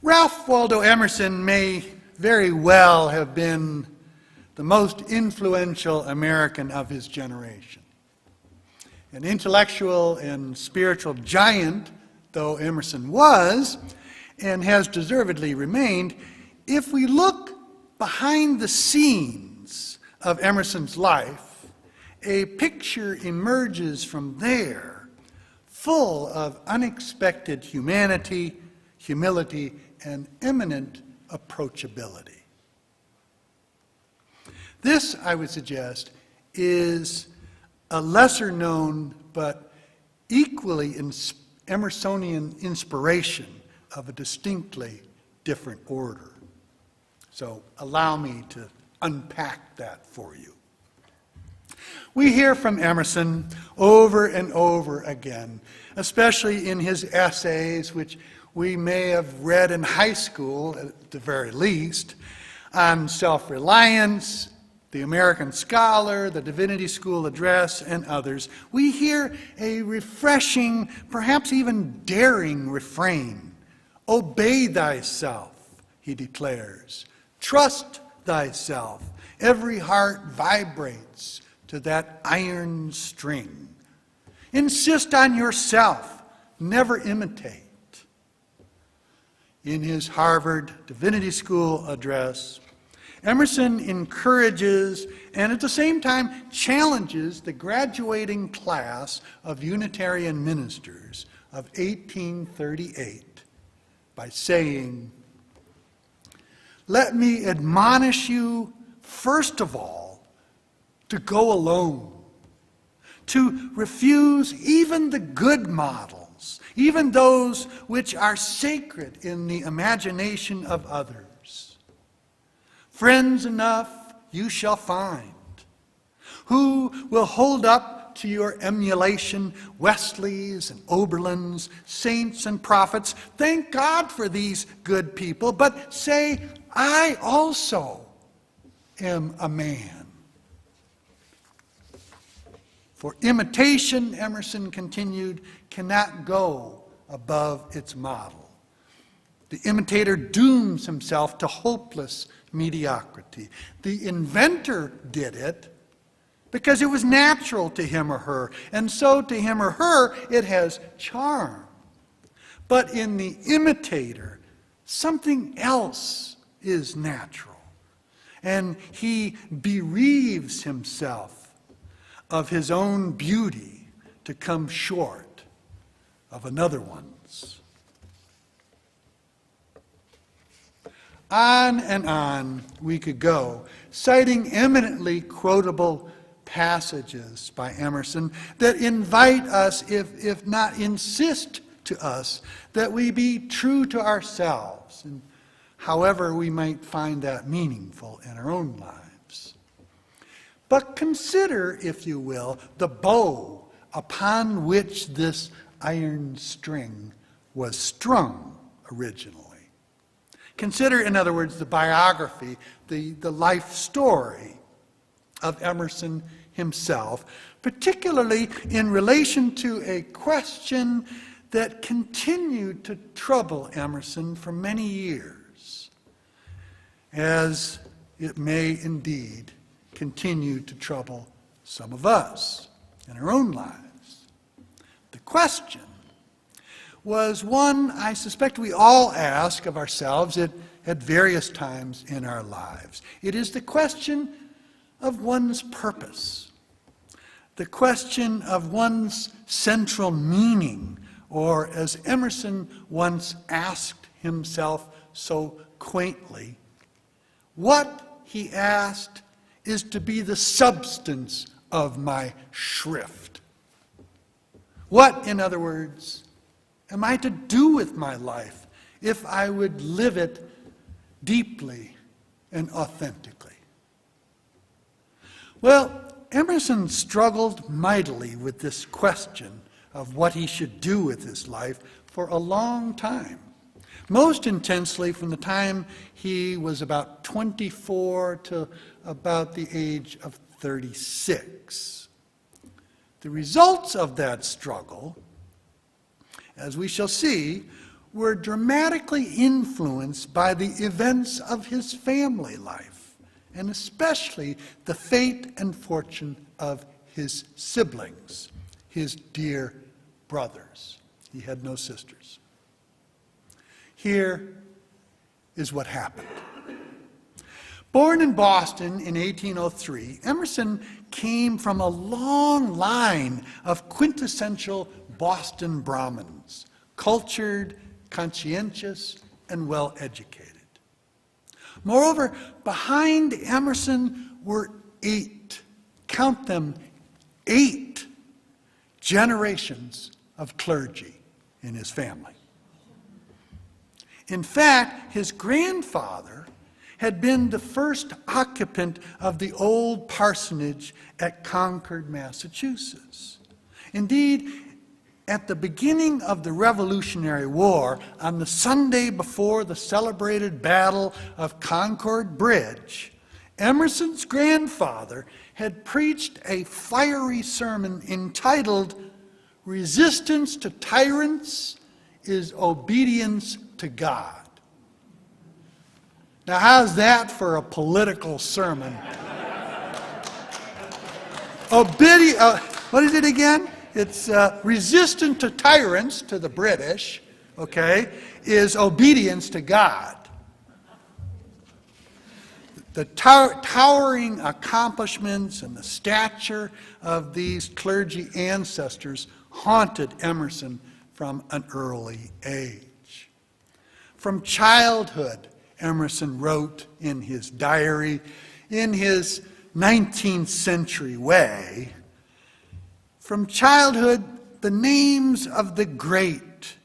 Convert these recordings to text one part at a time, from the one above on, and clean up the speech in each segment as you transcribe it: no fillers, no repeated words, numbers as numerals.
Ralph Waldo Emerson may very well have been the most influential American of his generation. An intellectual and spiritual giant, though Emerson was, and has deservedly remained, if we look behind the scenes of Emerson's life, a picture emerges from there full of unexpected humanity, humility, and eminent approachability. This, I would suggest, is a lesser known but equally Emersonian inspiration of a distinctly different order. So allow me to unpack that for you. We hear from Emerson over and over again, especially in his essays, which we may have read in high school at the very least, on self-reliance, the American Scholar, the Divinity School Address, and others. We hear a refreshing, perhaps even daring refrain. Obey thyself, he declares. Trust thyself. Every heart vibrates to that iron string. Insist on yourself. Never imitate. In his Harvard Divinity School address, Emerson encourages and at the same time challenges the graduating class of Unitarian ministers of 1838 by saying, "Let me admonish you, first of all, to go alone, to refuse even the good models, even those which are sacred in the imagination of others. Friends enough you shall find, who will hold up to your emulation Wesleys and Oberlins, saints and prophets. Thank God for these good people, but say, I also am a man." For imitation, Emerson continued, cannot go above its model. The imitator dooms himself to hopeless mediocrity. The inventor did it because it was natural to him or her, and so to him or her it has charm. But in the imitator, something else is natural, and he bereaves himself of his own beauty to come short of another one's. On and on we could go, citing eminently quotable passages by Emerson that invite us, if not insist to us, that we be true to ourselves, and however we might find that meaningful in our own lives. But consider, if you will, the bow upon which this iron string was strung originally. Consider, in other words, the biography, the life story of Emerson himself, particularly in relation to a question that continued to trouble Emerson for many years, as it may indeed continue to trouble some of us in our own lives. The question was one I suspect we all ask of ourselves at various times in our lives. It is the question of one's purpose, the question of one's central meaning, or as Emerson once asked himself so quaintly, what, he asked, is to be the substance of my shrift? What, in other words, am I to do with my life if I would live it deeply and authentically? Well, Emerson struggled mightily with this question of what he should do with his life for a long time. Most intensely from the time he was about 24 to about the age of 36. The results of that struggle, as we shall see, were dramatically influenced by the events of his family life, and especially the fate and fortune of his siblings, his dear brothers. He had no sisters. Here is what happened. Born in Boston in 1803, Emerson came from a long line of quintessential Boston Brahmins, cultured, conscientious, and well-educated. Moreover, behind Emerson were 8, count them, 8 generations of clergy in his family. In fact, his grandfather had been the first occupant of the old parsonage at Concord, Massachusetts. Indeed, at the beginning of the Revolutionary War, on the Sunday before the celebrated Battle of Concord Bridge, Emerson's grandfather had preached a fiery sermon entitled, "Resistance to Tyrants is Obedience to God." Now, how's that for a political sermon? What is it again? It's resistance to tyrants, to the British, okay, is obedience to God. The towering accomplishments and the stature of these clergy ancestors haunted Emerson from an early age. From childhood, Emerson wrote in his diary, in his 19th century way, "From childhood, the names of the great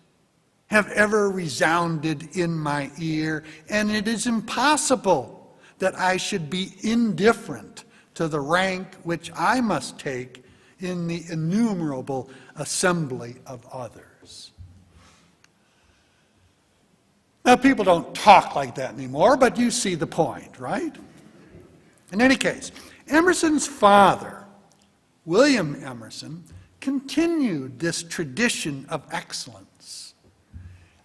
have ever resounded in my ear, and it is impossible that I should be indifferent to the rank which I must take in the innumerable assembly of others." Now, people don't talk like that anymore, but you see the point, right? In any case, Emerson's father, William Emerson, continued this tradition of excellence.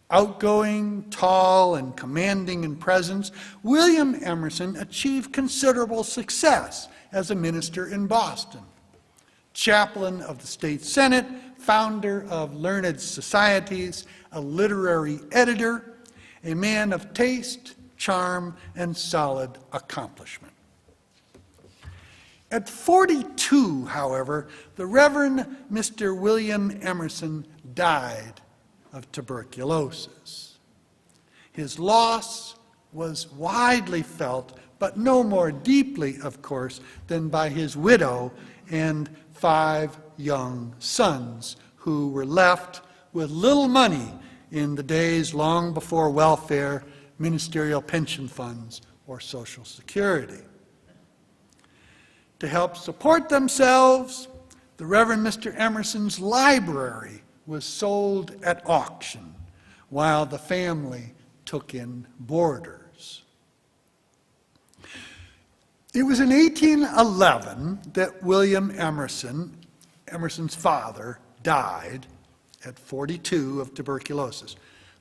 Outgoing, tall, and commanding in presence, William Emerson achieved considerable success as a minister in Boston. Chaplain of the State Senate, founder of learned societies, a literary editor, a man of taste, charm, and solid accomplishment. At 42, however, the Reverend Mr. William Emerson died of tuberculosis. His loss was widely felt, but no more deeply, of course, than by his widow and 5 young sons, who were left with little money in the days long before welfare, ministerial pension funds, or Social Security. To help support themselves, the Reverend Mr. Emerson's library was sold at auction, while the family took in boarders. It was in 1811 that William Emerson, Emerson's father, died at 42 of tuberculosis.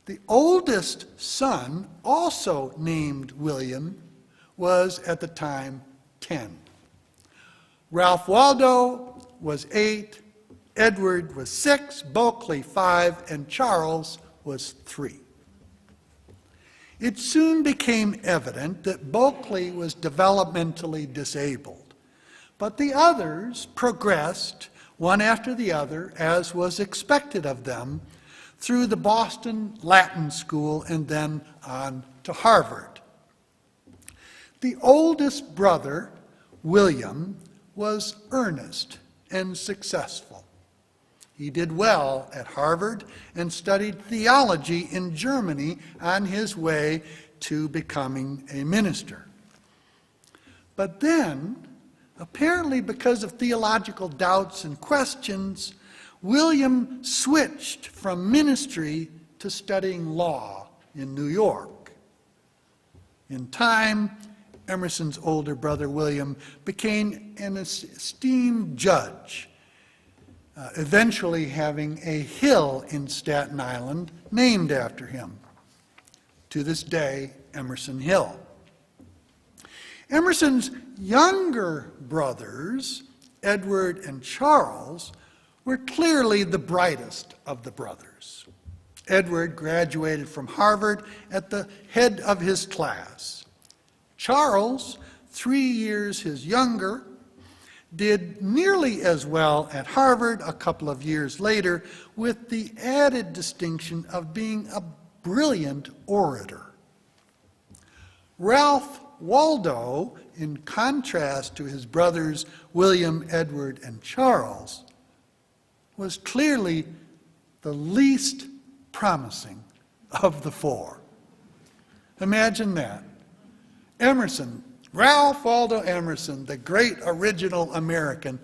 The oldest son, also named William, was at the time 10. Ralph Waldo was 8, Edward was 6, Bulkley 5, and Charles was 3. It soon became evident that Bulkley was developmentally disabled, but the others progressed one after the other, as was expected of them, through the Boston Latin School and then on to Harvard. The oldest brother, William, was earnest and successful. He did well at Harvard and studied theology in Germany on his way to becoming a minister. But then, apparently because of theological doubts and questions, William switched from ministry to studying law in New York. In time, Emerson's older brother William became an esteemed judge eventually having a hill in Staten Island named after him. To this day, Emerson Hill. Emerson's younger brothers, Edward and Charles, were clearly the brightest of the brothers. Edward graduated from Harvard at the head of his class. Charles, 3 years his younger, did nearly as well at Harvard a couple of years later, with the added distinction of being a brilliant orator. Ralph Waldo, in contrast to his brothers William, Edward, and Charles, was clearly the least promising of the four. Imagine that. Emerson, Ralph Waldo Emerson, the great original American,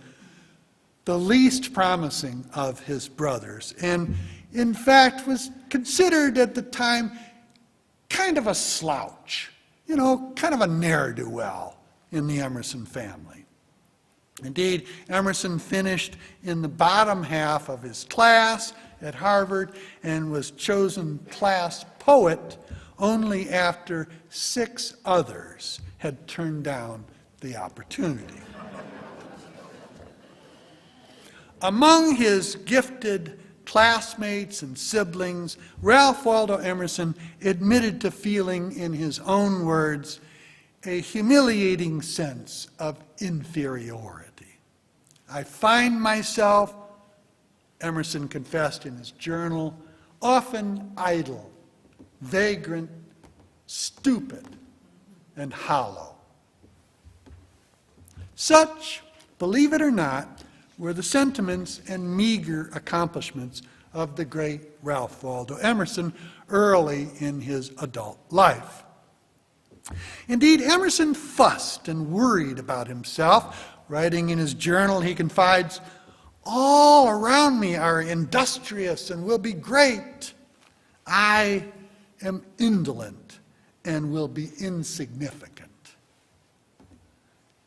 the least promising of his brothers, and in fact was considered at the time kind of a slouch, kind of a ne'er-do-well in the Emerson family. Indeed, Emerson finished in the bottom half of his class at Harvard and was chosen class poet only after 6 others had turned down the opportunity. Among his gifted classmates and siblings, Ralph Waldo Emerson admitted to feeling, in his own words, a humiliating sense of inferiority. I find myself, Emerson confessed in his journal, often idle, vagrant, stupid, and hollow. Such, believe it or not, were the sentiments and meager accomplishments of the great Ralph Waldo Emerson early in his adult life. Indeed, Emerson fussed and worried about himself. Writing in his journal, he confides, "All around me are industrious and will be great. I am indolent and will be insignificant."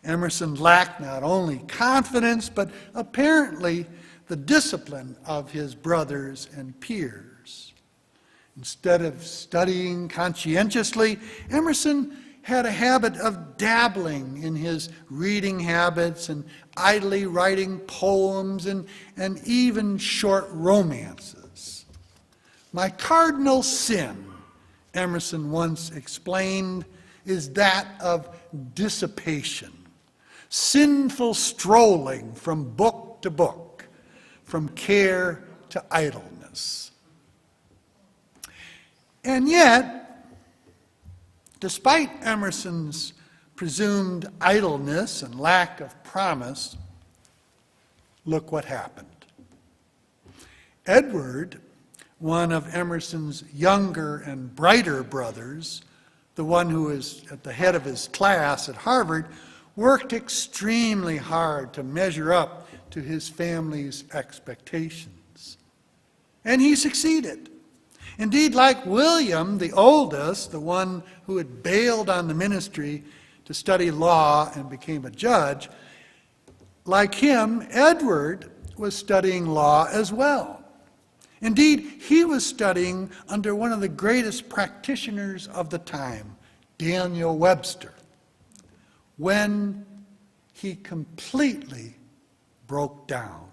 Emerson lacked not only confidence, but apparently the discipline of his brothers and peers. Instead of studying conscientiously, Emerson had a habit of dabbling in his reading habits and idly writing poems and even short romances. "My cardinal sin," Emerson once explained, "is that of dissipation. Sinful strolling from book to book, from care to idleness." And yet, despite Emerson's presumed idleness and lack of promise, look what happened. Edward, one of Emerson's younger and brighter brothers, the one who is at the head of his class at Harvard, worked extremely hard to measure up to his family's expectations. And he succeeded. Indeed, like William, the oldest, the one who had bailed on the ministry to study law and became a judge, like him, Edward was studying law as well. Indeed, he was studying under one of the greatest practitioners of the time, Daniel Webster, when he completely broke down.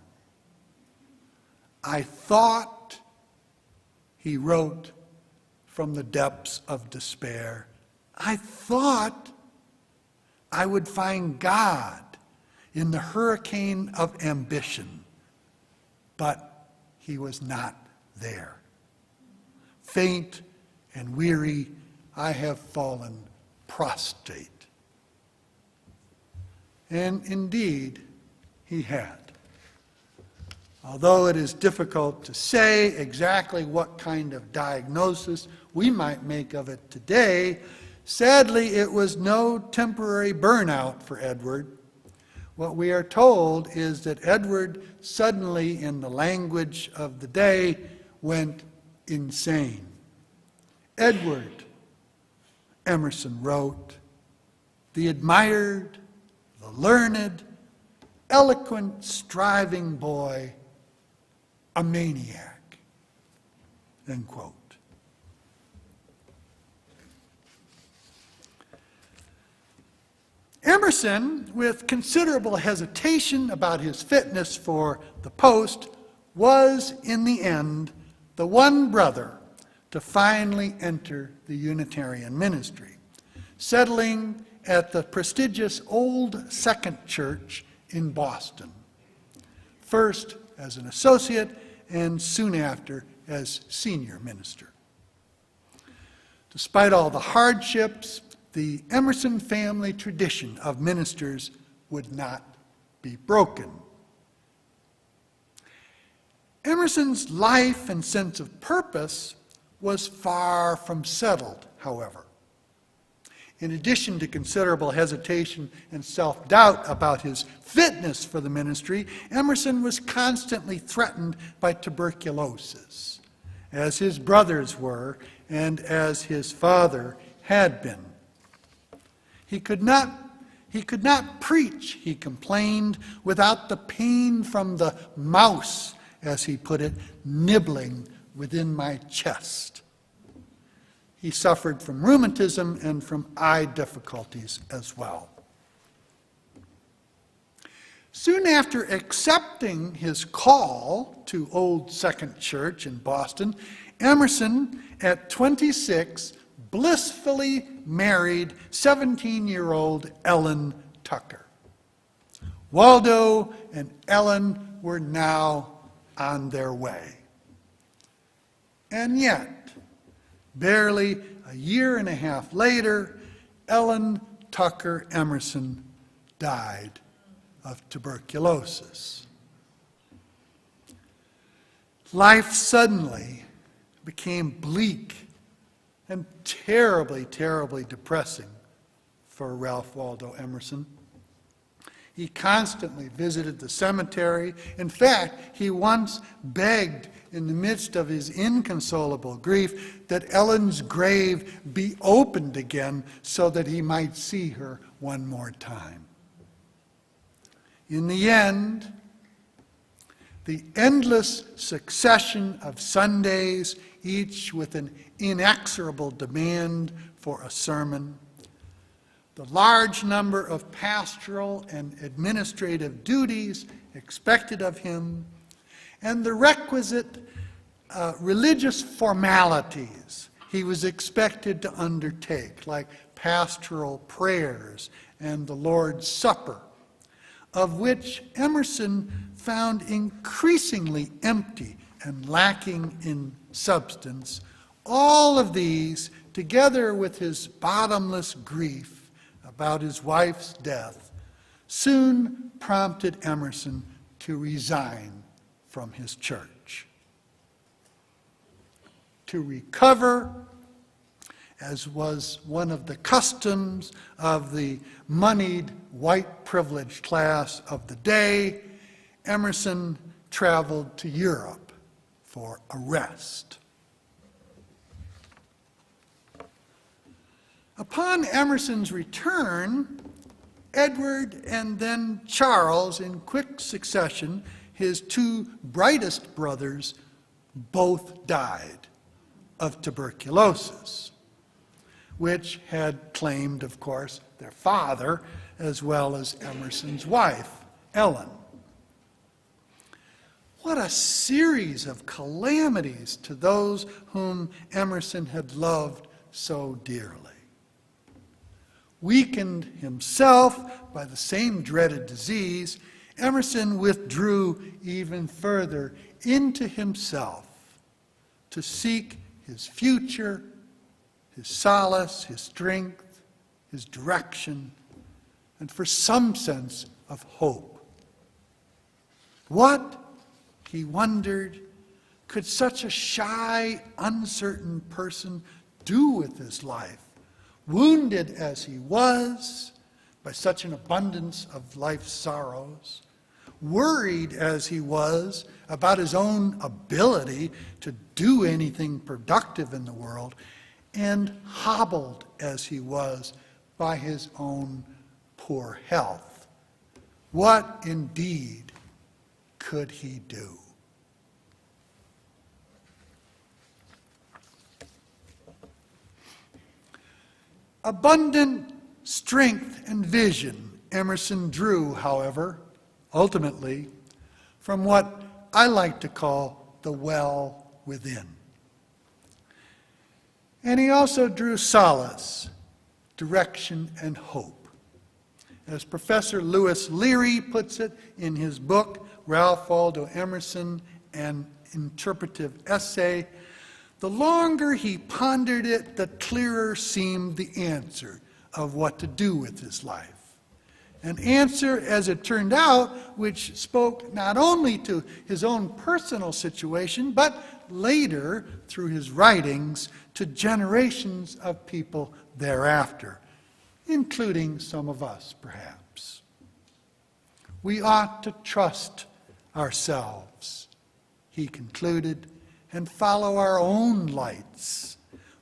"I thought," he wrote from the depths of despair, "I thought I would find God in the hurricane of ambition, but he was not there. Faint and weary, I have fallen prostrate." And indeed, he had. Although it is difficult to say exactly what kind of diagnosis we might make of it today, sadly, it was no temporary burnout for Edward. What we are told is that Edward suddenly, in the language of the day, went insane. Edward, Emerson wrote, the admired, the learned, eloquent, striving boy, a maniac, end quote. Emerson, with considerable hesitation about his fitness for the post, was, in the end, the one brother to finally enter the Unitarian ministry, settling at the prestigious Old Second Church in Boston, first as an associate and soon after as senior minister. Despite all the hardships, the Emerson family tradition of ministers would not be broken. Emerson's life and sense of purpose was far from settled, however. In addition to considerable hesitation and self-doubt about his fitness for the ministry, Emerson was constantly threatened by tuberculosis, as his brothers were and as his father had been. He could not preach, he complained, without the pain from the mouse, as he put it, nibbling within my chest. He suffered from rheumatism and from eye difficulties as well. Soon after accepting his call to Old Second Church in Boston, Emerson, at 26, blissfully married 17-year-old Ellen Tucker. Waldo and Ellen were now on their way. And yet, barely a year and a half later, Ellen Tucker Emerson died of tuberculosis. Life suddenly became bleak and terribly, terribly depressing for Ralph Waldo Emerson. He constantly visited the cemetery. In fact, he once begged in the midst of his inconsolable grief that Ellen's grave be opened again so that he might see her one more time. In the end, the endless succession of Sundays, each with an inexorable demand for a sermon, the large number of pastoral and administrative duties expected of him, and the requisite religious formalities he was expected to undertake, like pastoral prayers and the Lord's Supper, of which Emerson found increasingly empty and lacking in substance. All of these, together with his bottomless grief about his wife's death, soon prompted Emerson to resign from his church. To recover, as was one of the customs of the moneyed white privileged class of the day, Emerson traveled to Europe for a rest. Upon Emerson's return, Edward and then Charles, in quick succession, his two brightest brothers, both died of tuberculosis, which had claimed, of course, their father, as well as Emerson's wife, Ellen. What a series of calamities to those whom Emerson had loved so dearly. Weakened himself by the same dreaded disease, Emerson withdrew even further into himself to seek his future, his solace, his strength, his direction, and for some sense of hope. What, he wondered, could such a shy, uncertain person do with his life, wounded as he was by such an abundance of life's sorrows, worried as he was about his own ability to do anything productive in the world, and hobbled as he was by his own poor health? What indeed could he do? Abundant strength and vision Emerson drew, however, ultimately, from what I like to call the well within. And he also drew solace, direction, and hope. As Professor Lewis Leary puts it in his book, Ralph Waldo Emerson, An Interpretive Essay, the longer he pondered it, the clearer seemed the answer of what to do with his life. An answer, as it turned out, which spoke not only to his own personal situation, but later, through his writings, to generations of people thereafter, including some of us, perhaps. We ought to trust ourselves, he concluded, and follow our own lights,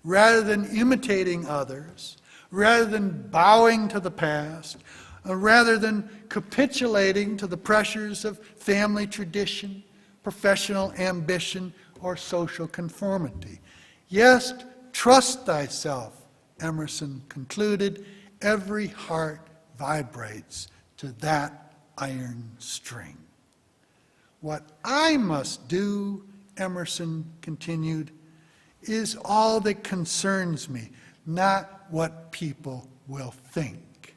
rather than imitating others, rather than bowing to the past, rather than capitulating to the pressures of family tradition, professional ambition, or social conformity. Yes, trust thyself, Emerson concluded. Every heart vibrates to that iron string. What I must do, Emerson continued, is all that concerns me, not what people will think.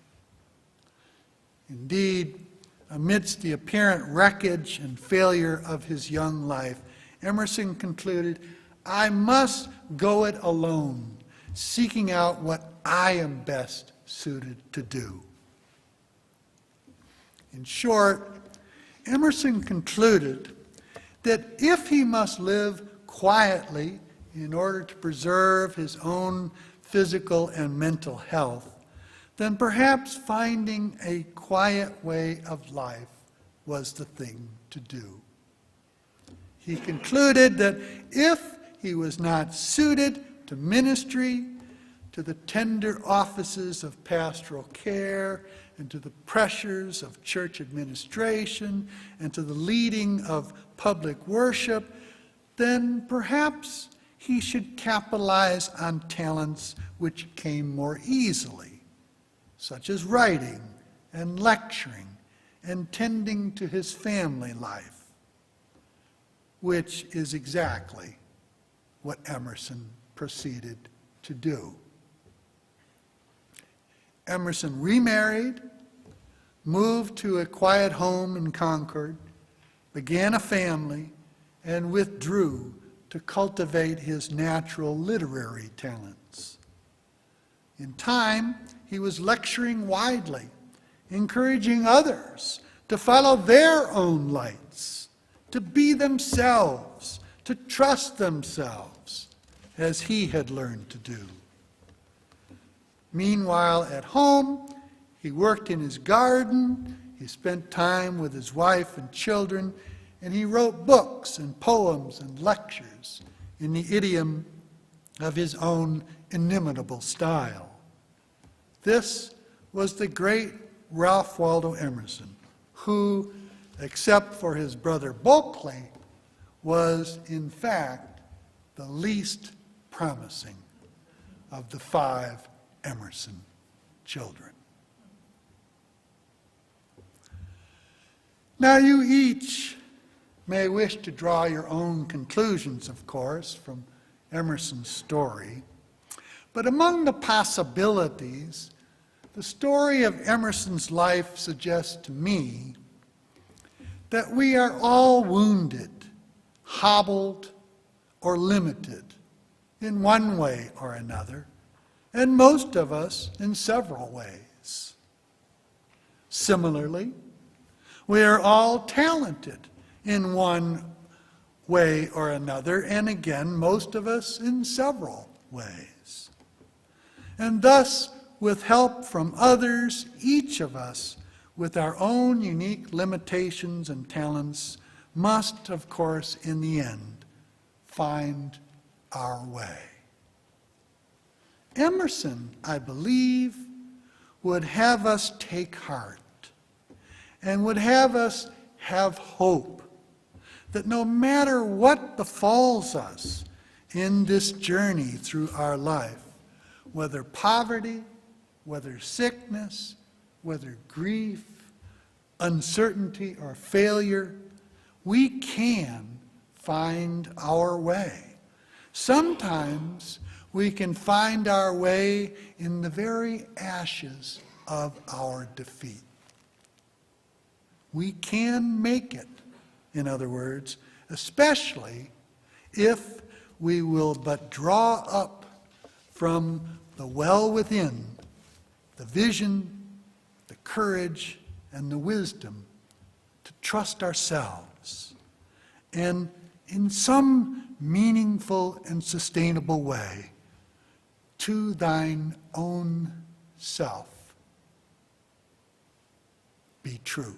Indeed, amidst the apparent wreckage and failure of his young life, Emerson concluded, I must go it alone, seeking out what I am best suited to do. In short, Emerson concluded that if he must live quietly in order to preserve his own physical and mental health, then perhaps finding a quiet way of life was the thing to do. He concluded that if he was not suited to ministry, to the tender offices of pastoral care, and to the pressures of church administration, and to the leading of public worship, then perhaps he should capitalize on talents which came more easily, such as writing and lecturing and tending to his family life, which is exactly what Emerson proceeded to do. Emerson remarried, moved to a quiet home in Concord, began a family, and withdrew to cultivate his natural literary talents. In time, he was lecturing widely, encouraging others to follow their own lights, to be themselves, to trust themselves, as he had learned to do. Meanwhile, at home, he worked in his garden, he spent time with his wife and children, and he wrote books and poems and lectures in the idiom of his own inimitable style. This was the great Ralph Waldo Emerson, who, except for his brother Bulkley, was in fact the least promising of the 5 Emerson children. Now you each may wish to draw your own conclusions, of course, from Emerson's story, but among the possibilities, the story of Emerson's life suggests to me that we are all wounded, hobbled, or limited in one way or another, and most of us in several ways. Similarly, we are all talented in one way or another, and again, most of us in several ways. And thus, with help from others, each of us, with our own unique limitations and talents, must, of course, in the end, find our way. Emerson, I believe, would have us take heart and would have us have hope that no matter what befalls us in this journey through our life, whether poverty, whether sickness, whether grief, uncertainty, or failure, we can find our way. Sometimes we can find our way in the very ashes of our defeat. We can make it, in other words, especially if we will but draw up from the well within the vision, the courage, and the wisdom to trust ourselves and in some meaningful and sustainable way to thine own self be true.